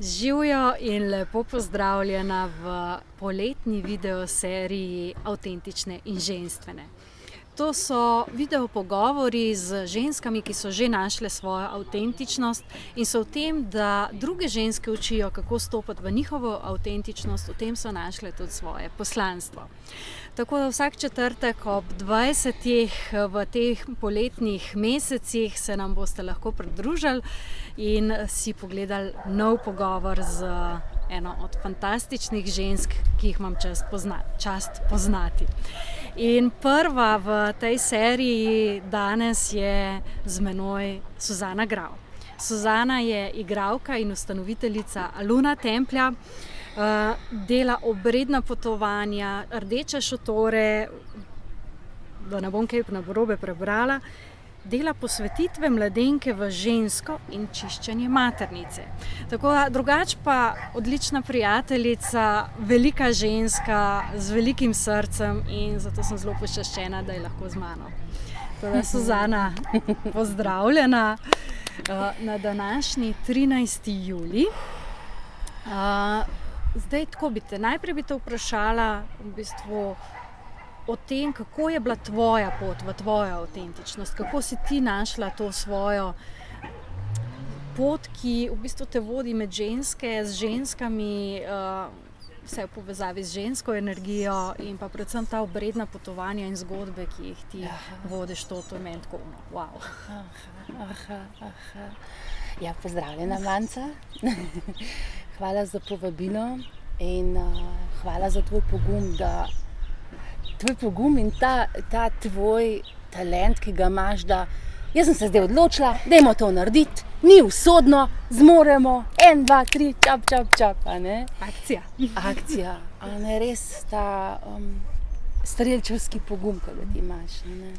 Živjo in lepo pozdravljena v poletni videoseriji Avtentične in ženstvene. To so video pogovori z ženskami, ki so že našle svojo avtentičnost in so v tem, da druge ženske učijo, kako stopiti v njihovo avtentičnost, v tem so našle tudi svoje poslanstvo. Tako da vsak četrtek ob 20. v teh poletnih mesecih se nam boste lahko pridružili in si pogledali nov pogovor z eno od fantastičnih žensk, ki jih imam čast poznati. In prva v tej seriji danes je z menoj Suzana Grau. Suzana je igralka in ustanoviteljica Luna Templja, dela obredna potovanja, rdeče šotore, da ne bom kaj narobe prebrala, dela posvetitve mladenke v žensko in čiščenje maternice. Tako da drugače pa odlična prijateljica, velika ženska z velikim srcem in zato sem zelo počaščena, da je lahko z mano. Torej, Suzana, pozdravljena na današnji 13. julij. Zdaj tako najprej bi te vprašala v bistvu o tem, kako je bila tvoja pot v tvojo avtentičnost, kako si ti našla to svojo pot, ki v bistvu te vodi med ženske, z ženskami, vse v povezavi z žensko energijo in pa predvsem ta obredna potovanja in zgodbe, ki jih ti vodiš, to je meni tako, wow. Ja, pozdravljena, Manca. Hvala za povabilo in hvala za tvoj pogum in ta tvoj talent, ki ga imaš, da jaz sem se zdaj odločila, dajmo to narediti, ni usodno, zmoremo, 1, 2, 3, čap, a ne? Akcija, a ne, res ta strelčevski pogum, ki ga ti imaš, a ne?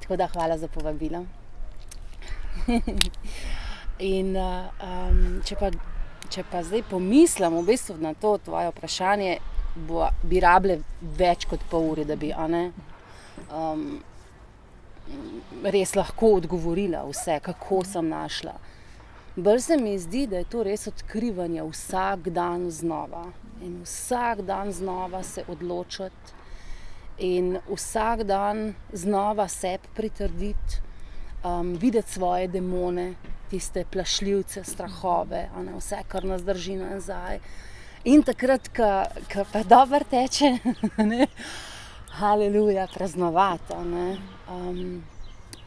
Tako da hvala za povabilo. In če pa zdaj pomislim v bistvu na to tvoje vprašanje, bi rabile več kot pol ure, da bi res lahko odgovorila vse, kako sem našla. Bolj se mi zdi, da je to res odkrivanje vsak dan znova. In vsak dan znova se odločiti in vsak dan znova sebi pritrditi, videti svoje demone, tiste plašljivce, strahove, vse, kar nas drži nazaj. In takrat, ko pa dobro teče, haleluja, praznovati.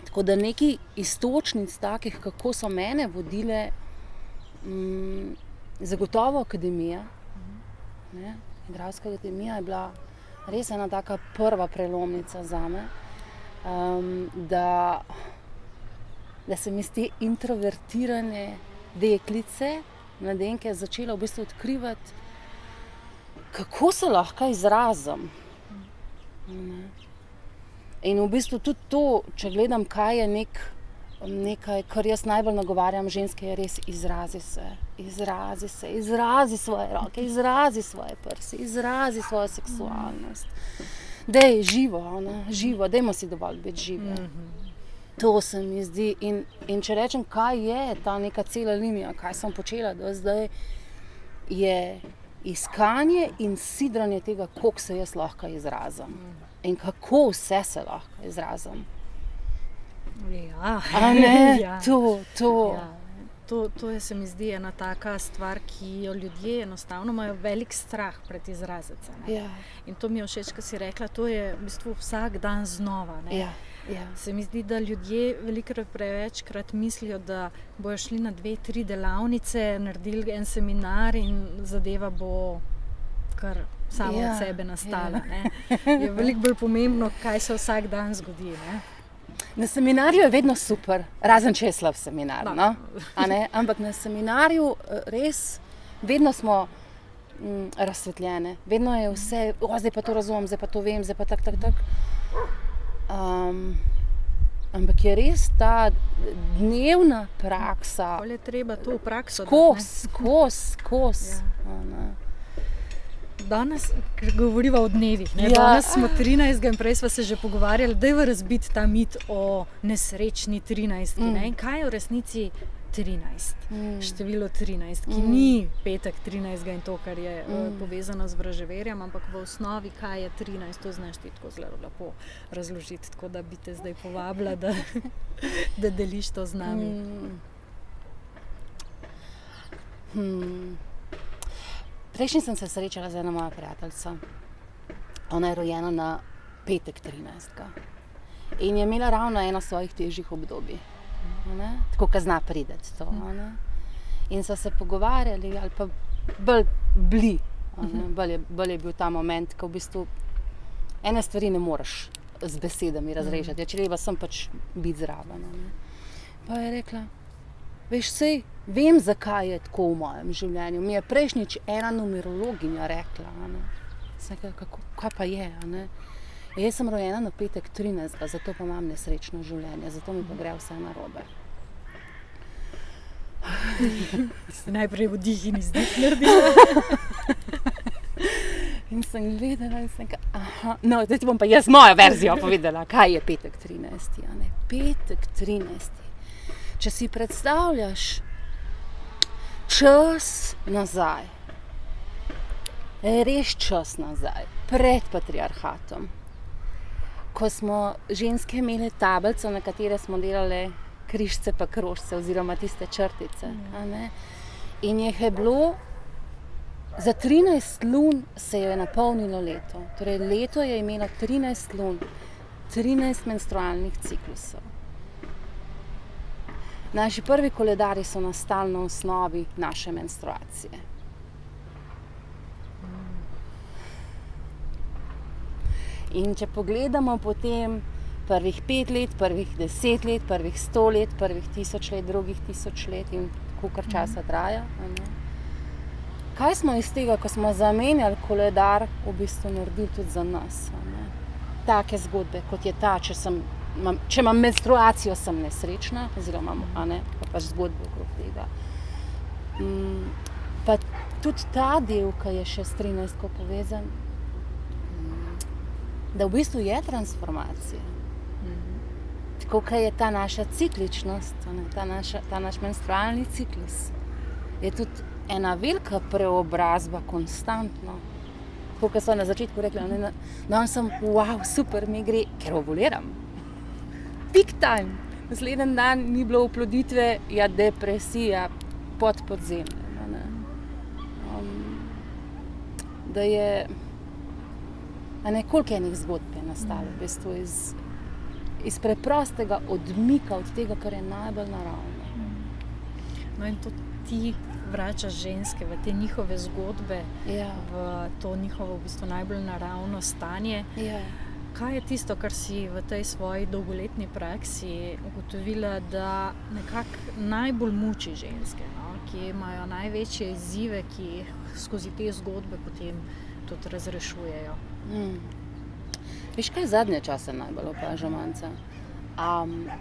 Tako da nekaj iztočnic takih, kako so mene vodile, zagotovo akademija. Igralska akademija je bila res ena taka prva prelomnica zame, da se mi te introvertirane deklice, mladenke, začela v bistvu odkrivati, kako se lahko izrazim. In v bistvu tudi to, če gledam, kaj je nekaj, kar jaz najbolj nagovarjam ženske, je res izrazi se, izrazi svoje roke, izrazi svoje prsi, izrazi svojo seksualnost. Dej, živo, dajmo si dovolj biti žive. To se mi zdi. In če rečem, kaj je ta neka cela linija, kaj sem počela do zdaj, je iskanje in sidranje tega, koliko se jaz lahko izrazim. In kako vse se lahko izrazim. Ja. A ne? Ja. To. Ja. To je, se mi zdi, ena taka stvar, ki jo ljudje enostavno imajo velik strah pred izraziti. Ja. In to mi je všeč, ko si rekla, to je v bistvu vsak dan znova. Ne? Ja. Se mi zdi, da ljudje velikokrat prevečkrat mislijo, da bojo šli na 2-3 delavnice, naredili en seminar in zadeva bo kar samo od sebe nastala. Ne? Je veliko bolj pomembno, kaj se vsak dan zgodi. Ne? Na seminarju je vedno super, razen če je slab seminar, no? A ne? Ampak na seminarju res vedno smo razsvetljene, vedno je vse, zdaj pa to razumem, zdaj pa to vem, zdaj pa tak. Ampak je res ta dnevna praksa. Bolj je treba to v prakso skozi. Danes, ker govoriva o dnevih, danes smo 13. in prej sva se že pogovarjali, dajva razbiti ta mit o nesrečni 13. In kaj je v resnici 13. Število 13, ki ni petek 13 in to, kar je povezano z vraževerjem, ampak v osnovi, kaj je 13, to znaš ti tako zelo lepo razložiti, tako da bi te zdaj povabila, da deliš to z nami. Prejšnji sem se srečala z eno mojo prijateljico. Ona je rojena na petek 13. In je imela ravno eno svojih težjih obdobij. Tako, ko zna prideti to. In so se pogovarjali, ali pa bolj bili. Bolj je bil ta moment, ko v bistvu ene stvari ne moreš z besedami razrešiti. Če treba sem pač biti zraven. Pa je rekla, veš, sej, vem, zakaj je tako v mojem življenju. Mi je prejšnjič ena numerologinja rekla. Kaj pa je? Jaz sem rojena na petek 13, zato pa imam nesrečno življenje, zato mi pa gre vse narobe. Najprej vdih in izdih naredila. In sem gledala in sem rekla, no, zdaj ti bom pa jaz mojo verzijo povedala, kaj je petek 13. Petek 13. Če si predstavljaš čas nazaj, res čas nazaj, pred patriarhatom, ko smo ženske imele tablico, na katere smo delale križce pa krožce oziroma tiste črtice. In jih je bilo, za 13 lun se je napolnilo leto. Torej leto je imelo 13 lun, 13 menstrualnih ciklusov. Naši prvi koledarji so nastali na osnovi naše menstruacije. In če pogledamo potem prvih 5 let, prvih 10 let, prvih 100 let, prvih 1000 let, drugih 1000 let in kolikor časa traja. Kaj smo iz tega, ko smo zamenjali koledar, v bistvu naredili tudi za nas? Take zgodbe, kot je ta, če imam menstruacijo, sem nesrečna, oziroma pa pač zgodbe okrog tega. Pa tudi ta del, ki je še s 13 povezan, da v bistvu je transformacija. Tako, kaj je ta naša cikličnost, ta naš menstrualni ciklus, je tudi ena velika preobrazba konstantno. Tako, kot so na začetku rekli, danes sem, wow, super, mi gre, ker ovuliram. Peak time. Naslednji dan ni bilo oploditve, depresija pod podzemljem. Da je koliko enih zgodb je nastalo v bistvu iz preprostega odmika od tega, kar je najbolj naravno. No in to ti vračaš ženske v te njihove zgodbe, v to njihovo v bistvu najbolj naravno stanje. Kaj je tisto, kar si v tej svoji dolgoletni praksi ugotovila, da nekako najbolj muči ženske, ki imajo največje izzive, ki skozi te zgodbe potem tudi razrešujejo? Veš, kaj zadnje čase najbolj opažam, Anca?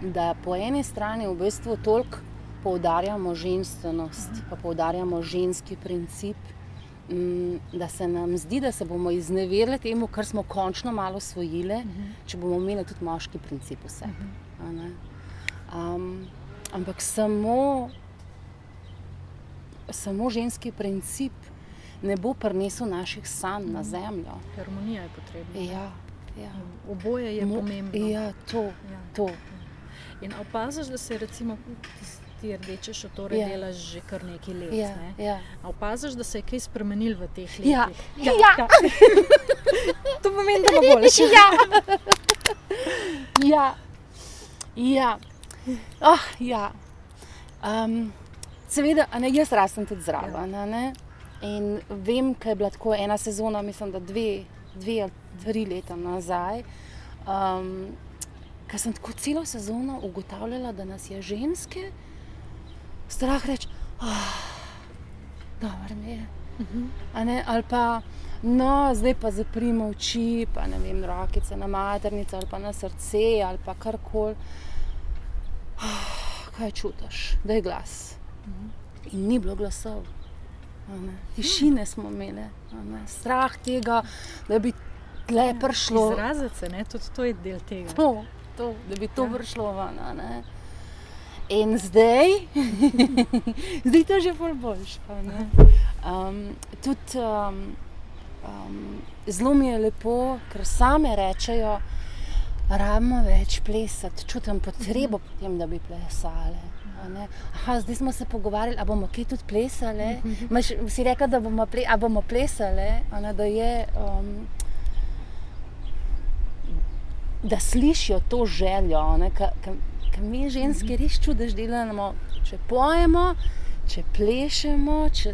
Da po eni strani v bistvu toliko poudarjamo ženstvenost, pa poudarjamo ženski princip, da se nam zdi, da se bomo izneverili temu, kar smo končno malo osvojile, če bomo imeli tudi moški princip v sebi. Ampak samo ženski princip ne bo prinesel naših sanj na zemljo. Harmonija je potrebna. Ja. Oboje je pomembno. Ja, to. In opaziš, da se recimo ti rdeče šotore delaš že kar nekaj let. Opaziš, da se je kaj spremenilo v teh letih? Ja. To pomeni, da bo boljše. Ja. Seveda, jaz rastem tudi zraven. In vem, kaj je bila tako ena sezona, mislim, da 2 ali 3 leta nazaj, ker sem tako celo sezono ugotavljala, da nas je ženske strah reči, dobro mi je. Ali pa, zdaj pa zaprimo oči, pa ne vem, rokice na maternico ali pa na srce ali pa karkoli. Kaj čutiš? Daj glas. In ni bilo glasov. Tišine smo imeli, strah tega, da bi tle prišlo. Izraziti se, tudi to je del tega. Da bi to prišlo ven. In zdaj to že ful boljše. Tudi zelo mi je lepo, ker same rečejo, rabimo več plesati, čutim potrebo potem, da bi plesale. Aha, zdaj smo se pogovarjali, a bomo kaj tudi plesale? Si rekla, da bomo plesale, da je, da slišijo to željo, ker mi ženske res čudež delamo, če pojemo, če plešemo, če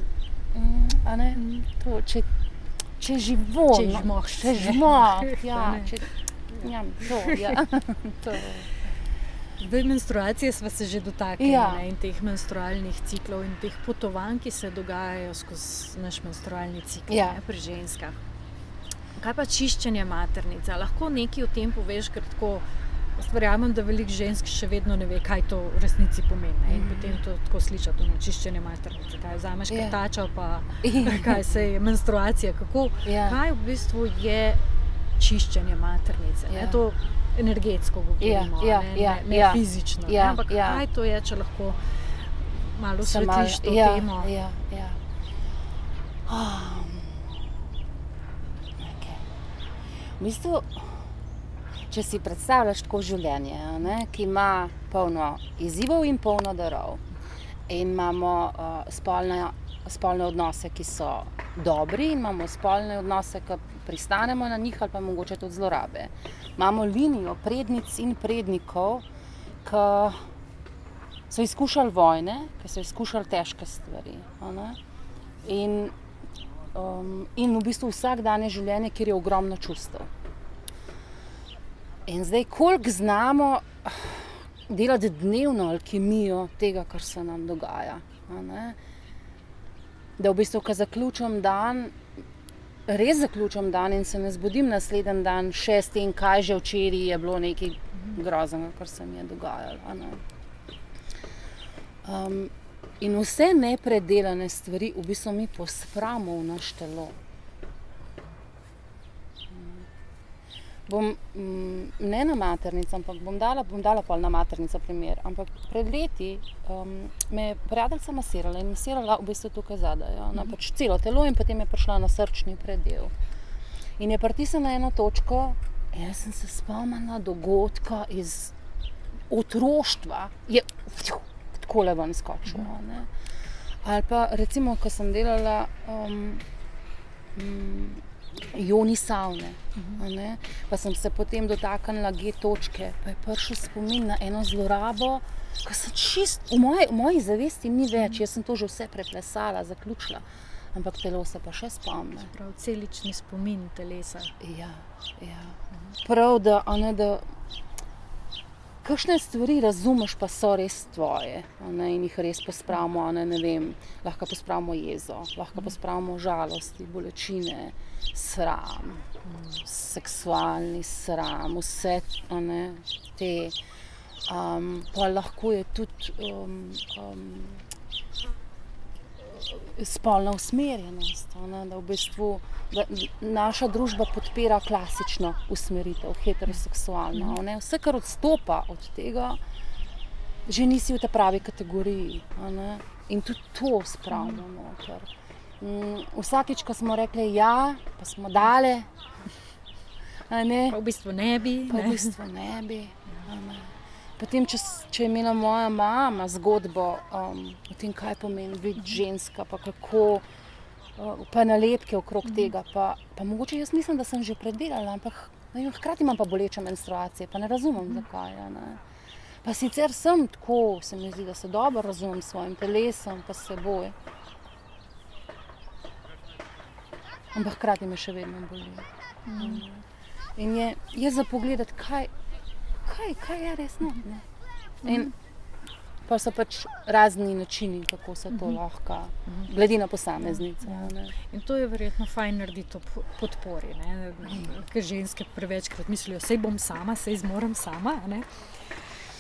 život, če žmoh, Zdaj, menstruacije sva se že dotaknili in teh menstrualnih ciklov in teh potovanj, ki se dogajajo skozi naš menstrualni cikl pri ženskah. Kaj pa čiščenje maternice? Lahko nekaj o tem poveš, ker tako verjamem, da veliko žensk še vedno ne ve, kaj to v resnici pomeni. In potem to tako slišati, čiščenje maternice. Kaj vzameš krtačo, pa kaj se je menstruacija, kako, kaj v bistvu je čiščenje maternice. To energetsko govorimo, ne fizično. Ampak kaj to je, če lahko malo osvetliš to temo? V bistvu, če si predstavljaš tako življenje, ki ima polno izzivov in polno darov, in imamo spolne odnose, ki so dobri, in imamo spolne odnose, ki pristanemo na njih ali pa mogoče tudi zlorabe. Imamo linijo prednic in prednikov, ki so izkušali vojne, ki so izkušali težke stvari. In v bistvu vsakdanje življenje, kjer je ogromno čustev. In zdaj, koliko znamo delati dnevno alkimijo tega, kar se nam dogaja. Da v bistvu, ko zaključim dan, res zaključim dan in se ne zbudim naslednji dan še s tem, kaj že včeraj je bilo nekaj groznega, kar se mi je dogajalo. In vse nepredelane stvari v bistvu mi pospramo v naš telo. Ne na maternico, ampak bom dala pol na maternico primer, ampak pred leti me je prijateljica masirala in masirala v bistvu tukaj zadaj, pač celo telo in potem je prišla na srčni predel. In je pritisnila eno točko in jaz sem se spomnila dogodka iz otroštva, je takole ven skočil. Ali pa recimo, ko sem delala joni savne, pa sem se potem dotaknila G-točke, pa je prišel spomin na eno zlorabo, ko sem čist, v moji zavesti ni več, jaz sem to že vse preplesala, zaključila, ampak telo se pa še spomne. Prav celični spomin telesa. Ja. Prav, da kakšne stvari razumeš, pa so res tvoje, in jih res pospravimo, ne vem, lahko pospravimo jezo, lahko pospravimo žalosti, bolečine, sram, seksualni sram, vse te, pa lahko je tudi spolna usmerjenost, da v bistvu naša družba podpira klasično usmeritev, heteroseksualno. Vse, kar odstopa od tega, že nisi v tej pravi kategoriji. In tudi to spravimo noter. Vsakič, ko smo rekli ja, pa smo dale, pa v bistvu ne bi. Potem, če je imela moja mama zgodbo o tem, kaj pomeni biti ženska, pa kako, pa nalepke okrog tega, pa mogoče jaz mislim, da sem že predelala, ampak hkrati imam pa boleče menstruacije, pa ne razumem, zakaj. Pa sicer sem tako, se mi zdi, da se dobro razumem s svojim telesom, pa s seboj. Ampak hkrati me še vedno boli. In je za pogledati, kaj je res not. In pa so pač razni načini, kako se to lahko, glede na posameznice. In to je verjetno fajn narediti v podpori, ker ženske prevečkrat mislijo, sej bom sama, sej zmorem sama.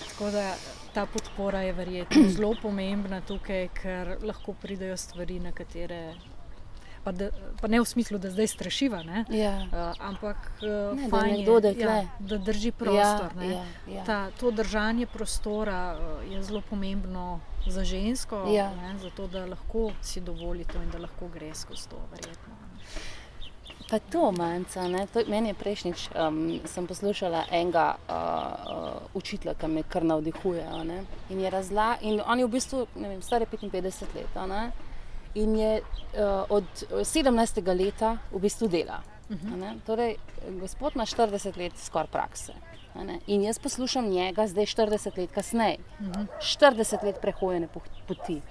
Tako da ta podpora je verjetno zelo pomembna tukaj, ker lahko pridejo stvari, na katere pa ne v smislu, da zdaj strašiva, ne? Ampak fajn je, da drži prostor. To držanje prostora je zelo pomembno za žensko, zato da lahko si dovoli to in da lahko gre skozi to, verjetno. Pa to manjca, meni je prejšnjič, sem poslušala enega učitelja, ki me kar navdihuje, in on je v bistvu, ne vem, star je 55 let, in je od 17. leta v bistvu dela. Torej, gospod ima 40 let skoraj prakse. In jaz poslušam njega zdaj 40 let kasneje. 40 let prehojene poti.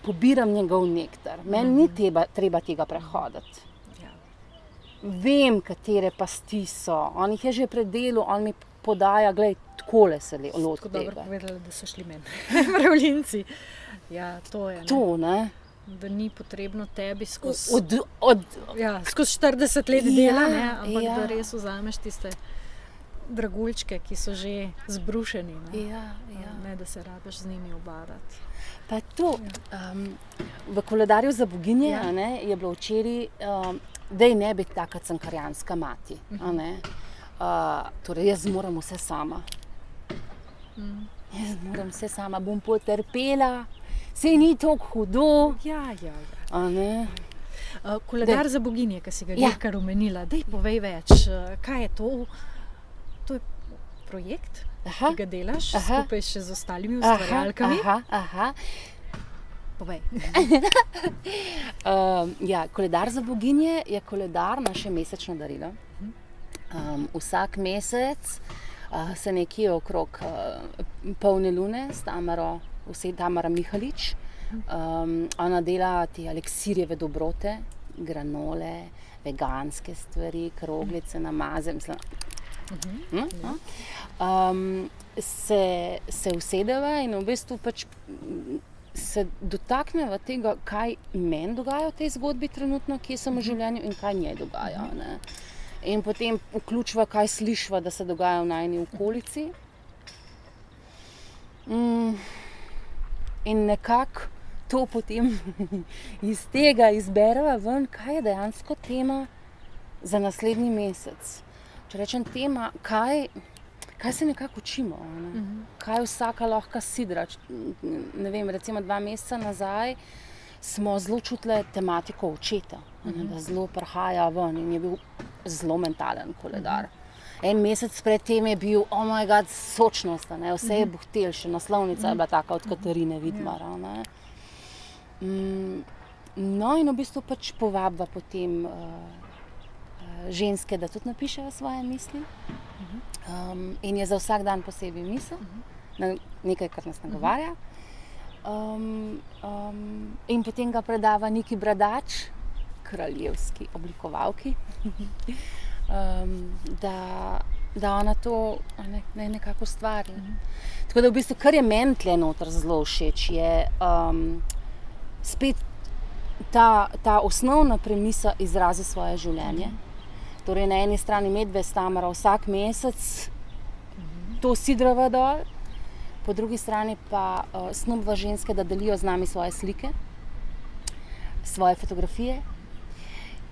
Pobiram njegov nektar. Meni ni treba tega prehoditi. Vem, katere pasti so. On jih je že predelal, on mi podaja, glej, takole se loti tega. Tako dobro povedala, da so šli meni mravljinci. Ja, to je. To, ne? Da ni potrebno tebi skozi 40 let dela, ampak da res vzameš tiste draguljčke, ki so že zbrušeni. Ne, da se rabiš z njimi obadati. Pa to, v koledarju za boginje je bilo včeraj, daj ne biti taka cankarjanska mati. Torej, jaz moram vse sama. Jaz moram vse sama, bom potrpela, saj ni toliko hudo. Koledar za boginje, ki si ga kar omenila, daj povej več, kaj je to? To je projekt, ki ga delaš skupaj še z ostalimi ustvarjalkami. Povej. Koledar za boginje je koledar naše mesečno darilo. Vsak mesec se nekje okrog polne lune s Tamara Mihalič. Ona dela te eliksirjeve dobrote, granole, veganske stvari, kroglice, namaze, se usedeva in v bistvu pač se dotakneva tega, kaj meni dogaja v tej zgodbi trenutno, kje sem v življenju in kaj njej dogaja. In potem vključiva, kaj slišva, da se dogaja v najini okolici. In nekako to potem iz tega izbereva ven, kaj je dejansko tema za naslednji mesec. Če rečem tema, kaj se nekako učimo, kaj vsaka lahko sidra. Ne vem, recimo 2 meseca nazaj smo zelo čutili tematiko očeta, da zelo prihaja ven in je bil zelo mentalen koledar. En mesec pred tem je bil, oh my god, sočnost, vse je buhtel, še naslovnica je bila taka od Katarine Vidmara. No in v bistvu pač povabva potem ženske, da tudi napišejo svoje misli. In je za vsak dan posebej misel, nekaj, kar nas nagovarja. In potem ga predava Niki Bradač, kraljevski oblikovalki, da ona to nekako ustvari. Tako da v bistvu, kar je meni tle noter zelo všeč, je spet ta osnovna premisa izrazi svoje življenje. Torej, na eni strani Medve s Tamara vsak mesec to sidrava dol, po drugi strani pa snubva ženske, da delijo z nami svoje slike, svoje fotografije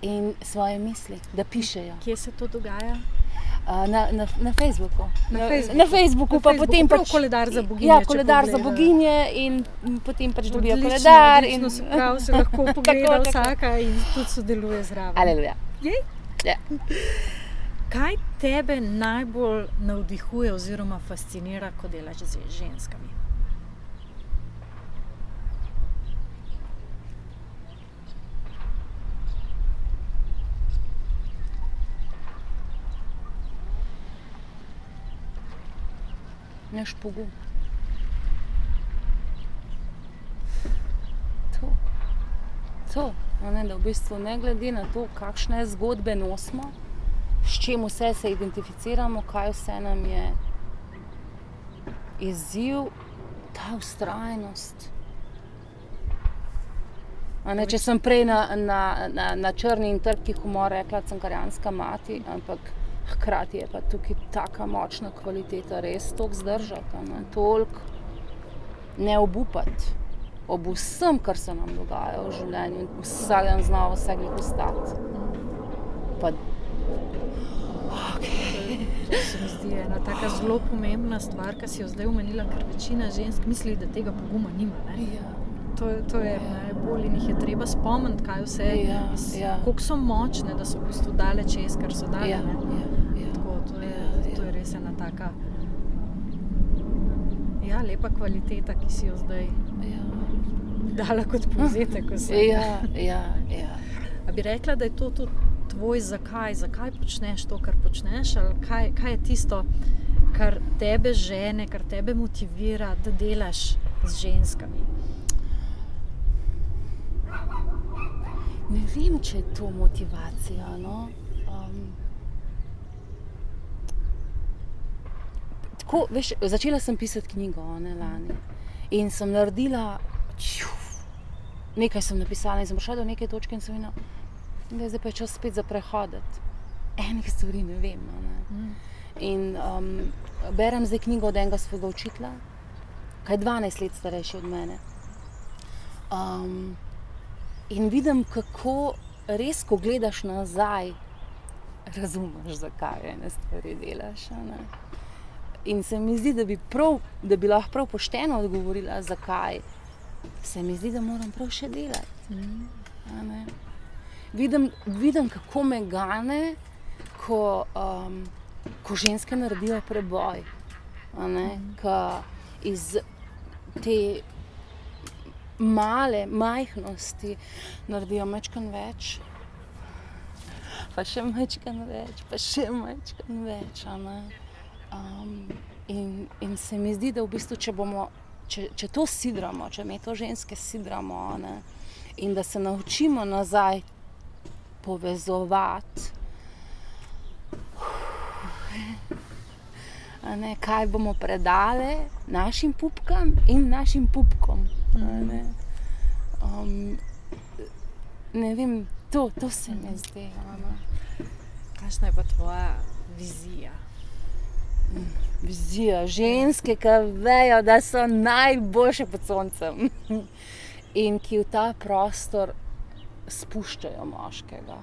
in svoje misli, da pišejo. Kje se to dogaja? Na Facebooku. Na Facebooku pa potem pač koledar za boginje. Ja, koledar za boginje in potem pač dobijo koledar. Odlično, se pravi, se lahko pogleda vsaka in tudi sodeluje zraven. Aleluja. Ja. Kaj tebe najbolj navdihuje oziroma fascinira, ko delaš z ženskami? Naš pogum. To. Da v bistvu ne glede na to, kakšne zgodbe nosimo, s čim vse se identificiramo, kaj vse nam je izziv, ta vztrajnost. Če sem prej na črni in trpki humor rekla cankarjanska mati, ampak hkrati je pa tukaj taka močna kvaliteta res toliko zdržati, toliko ne obupati. ob vsem, kar se nam dogaja v življenju, vsak dan znova vse glih ostati. Pa, To se mi zdi ena taka zelo pomembna stvar, ki si jo zdaj omenila, ker večina žensk misli, da tega poguma nima. Ne? Ja. To je najbolj in jih je treba spomniti, kaj vse, koliko so močne, da so v bistvu dale čez, kar so dale. Tako, to je res ena taka lepa kvaliteta, ki si jo zdaj dala kot povzetek vse. A bi rekla, da je to tudi tvoj zakaj počneš to, kar počneš, ali kaj je tisto, kar tebe žene, kar tebe motivira, da delaš z ženskami? Ne vem, če je to motivacija, no. Tako, veš, začela sem pisati knjigo, lani. In sem naredila, nekaj sem napisala in sem prišla do neke točke in sem videla, da zdaj pa je čas spet za prehoditi. Enih stvari ne vem, ne. In berem zdaj knjigo od enega svojega učitelja, ki je 12 let starejši od mene. In vidim, kako res, ko gledaš nazaj, razumeš, zakaj ene stvari delaš. Ne? In se mi zdi, da bi lahko prav pošteno odgovorila, zakaj. Se mi zdi, da moram prav še delati. Ne? Vidim, kako me gane, ko ženske naredijo preboj. Ko iz te male majhnosti naredijo majčkeno več, pa še majčkeno več, pa še majčkeno več. In se mi zdi, da v bistvu, če to sidramo, če mi to ženske sidramo, in da se naučimo nazaj povezovati, kaj bomo predale našim pupkam in našim pupkom. Ne vem, to se mi zdi. Kakšna je pa tvoja vizija? Vizija ženske, ki vejo, da so najboljše pod soncem in ki v ta prostor spuščajo moškega.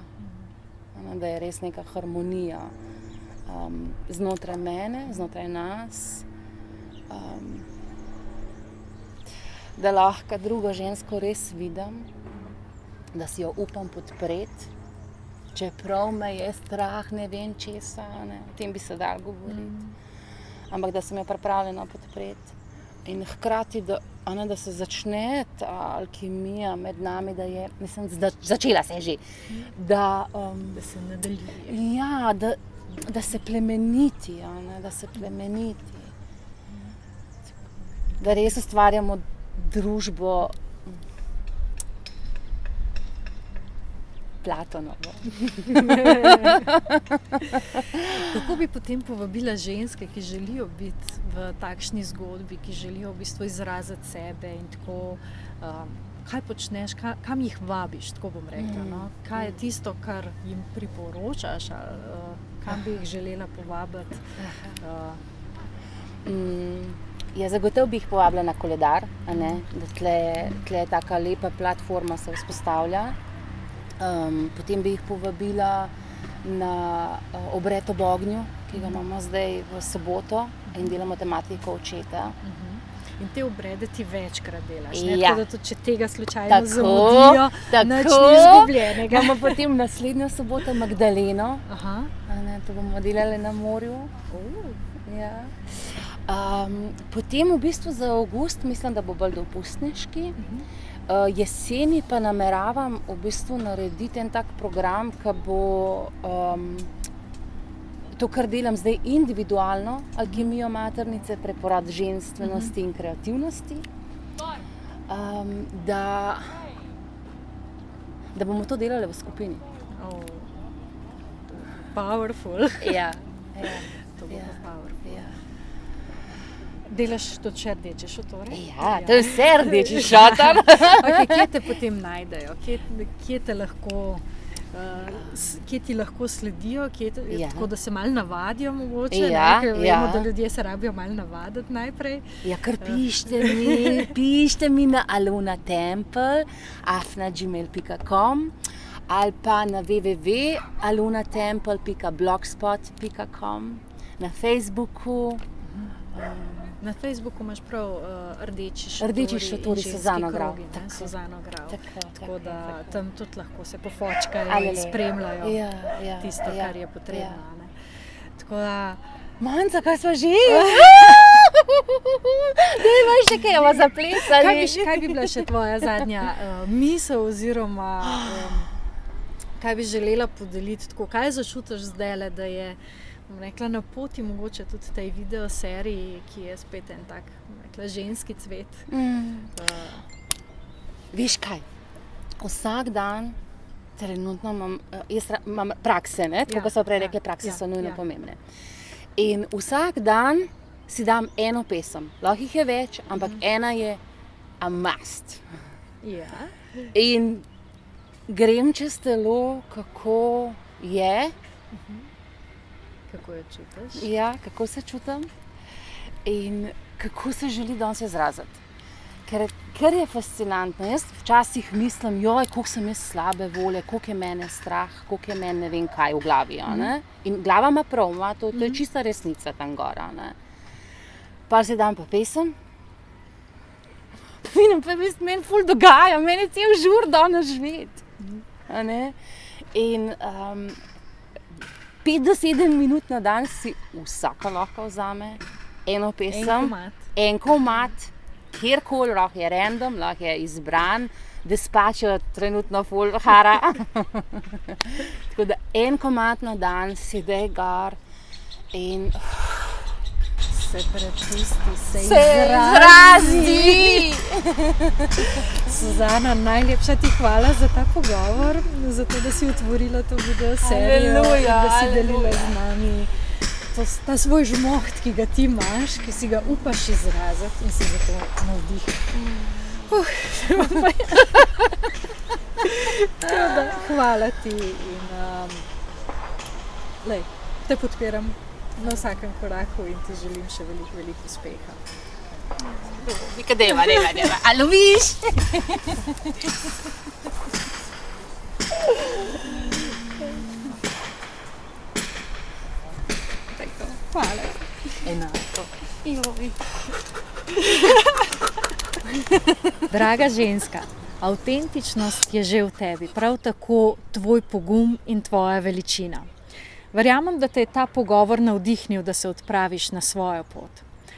Da je res neka harmonija znotraj mene, znotraj nas. Da lahko drugo žensko res vidim, da si jo upam podpreti, čeprav me je strah, ne vem česa, o tem bi se dalo govoriti. Ampak da sem jo pripravljena podpreti. In hkrati, da se začne ta alkimija med nami, da je, mislim, začela se je že, da se nadaljuje. Ja, da se plemeniti, da se plemeniti. Da res ustvarjamo družbo Platonovo. Kako bi potem povabila ženske, ki želijo biti v takšni zgodbi, ki želijo v bistvu izraziti sebe in tako, kaj počneš, kam jih vabiš, tako bom rekla, no? Kaj je tisto, kar jim priporočaš, ali kam bi jih želela povabiti? Zagotovo bi jih povabila na koledar, da tle je taka lepa platforma, se vzpostavlja. Potem bi jih povabila na obred ob ognju, ki ga imamo zdaj v soboto in delamo tematiko očeta. In te obrede ti večkrat delaš, Ja. tako da tudi če tega slučajno zamudijo, nič ni Tako. izgubljenega. Imamo potem naslednjo soboto Magdaleno, Aha. to bomo delali na morju. Ja. Potem v bistvu za avgust mislim, da bo bolj dopustniški. Jeseni pa nameravam v bistvu narediti en tak program, ki bo to, kar delam zdaj individualno, alkimijo maternice, preporod ženstvenosti in kreativnosti, da bomo to delali v skupini. Powerful. Ja. To bo pa powerful. Ja. Delaš tudi še rdeče šotore? Ja, to je vse rdeči šotor. Okay, kje te potem najdejo? Kje te lahko kje ti lahko sledijo, Ja. tako da se malo navadijo mogoče, Ja, ker vemo, ja. da ljudje se rabijo malo navaditi najprej. Ja, kar pišite mi na alunatempel@gmail.com ali pa na www.alunatempel.blogspot.com, na Facebooku. Na Facebooku imaš prav Rdeči Rdeči šotori, in ženski Suzano Grav. krogi, ne, Tako. Suzano Grav. Tako, Da tam tudi lahko se pofočkajo Alele. in spremljajo Ja, tisto, ja, kar je potrebno. ja. Ne. Tako da, Manca, kaj smo že? Daj, imaš še kaj, bomo zaplesali. kaj bi bila še tvoja zadnja misel oziroma kaj bi želela podeliti? Tako, kaj začutiš zdajle, da je, bom rekla, na poti mogoče tudi tej videoseriji, ki je spet en tak, bom rekla, ženski cvet. Veš kaj, vsak dan trenutno imam prakse, ne? Tako Ja, kot so prej ja, rekli, prakse ja, so nujno ja. pomembne. In vsak dan si dam eno pesem, lahko jih je več, ampak ena je a must. Ja. In grem čez telo, kako je, Kako jo čutiš? ja, kako se čutim in kako se želi danes izraziti. Ker je fascinantno. Jaz včasih mislim, joj, koliko sem jaz slabe volje, koliko je mene strah, koliko je mene ne vem kaj v glavi. A ne? In glava ima prav, to je čista resnica tam gora. Ne? Pa si dam pa pesem. Vidim pa, meni ful dogaja, meni je cel žur danes živeti. A ne? In 5 do 7 minut na dan si vsaka lahko vzame eno pesem, en komad, kjerkoli, lahko je random, lahko je izbran, Despacho trenutno ful hara. Tako da en komad na dan si daj gor in Se prepusti, se izrazi. Suzana, najlepša ti hvala za ta pogovor, za to, da si otvorila to videoserijo, Aleluja, da si delila aleluja. z nami ta svoj žmoht, ki ga ti imaš, ki si ga upaš izraziti in si za to navdih. Hvala ti in te podpiram na vsakem koraku in ti želim še veliko uspeha. Deva. A loviš? Hvala. Enako. Draga ženska, avtentičnost je že v tebi, prav tako tvoj pogum in tvoja veličina. Verjamem, da te je ta pogovor navdihnil, da se odpraviš na svojo pot.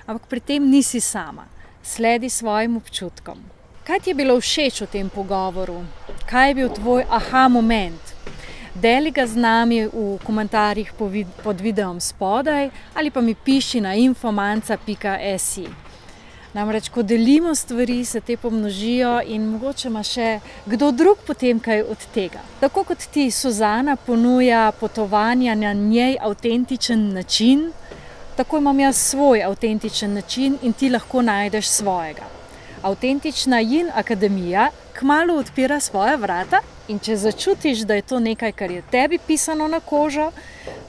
Ampak pri tem nisi sama. Sledi svojim občutkom. Kaj ti je bilo všeč v tem pogovoru? Kaj je bil tvoj aha moment? Deli ga z nami v komentarjih pod videom spodaj ali pa mi piši na infomanca.si. Namreč, ko delimo stvari, se te pomnožijo in mogoče ima še kdo drug potem kaj od tega. Tako kot ti Suzana ponuja potovanja na njej avtentičen način, tako imam jaz svoj avtentičen način in ti lahko najdeš svojega. Avtentična Yin Akademija kmalu odpira svoja vrata in če začutiš, da je to nekaj, kar je tebi pisano na kožo,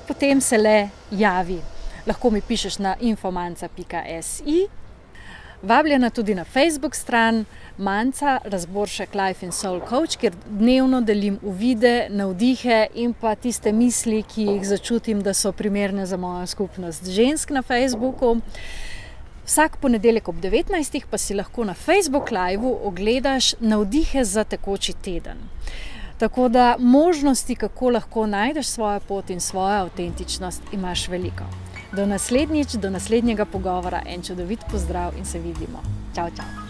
potem se le javi. Lahko mi pišeš na infomanca.si. Vabljena tudi na Facebook stran Manca Razboršek Life and Soul Coach, kjer dnevno delim uvide, navdihe in pa tiste misli, ki jih začutim, da so primerne za mojo skupnost žensk na Facebooku. Vsak ponedeljek ob 19. pa si lahko na Facebook Liveu ogledaš navdihe za tekoči teden. Tako da možnosti, kako lahko najdeš svojo pot in svojo avtentičnost, imaš veliko. Do naslednjič, do naslednjega pogovora, en čudovit pozdrav in se vidimo. Čau, čau.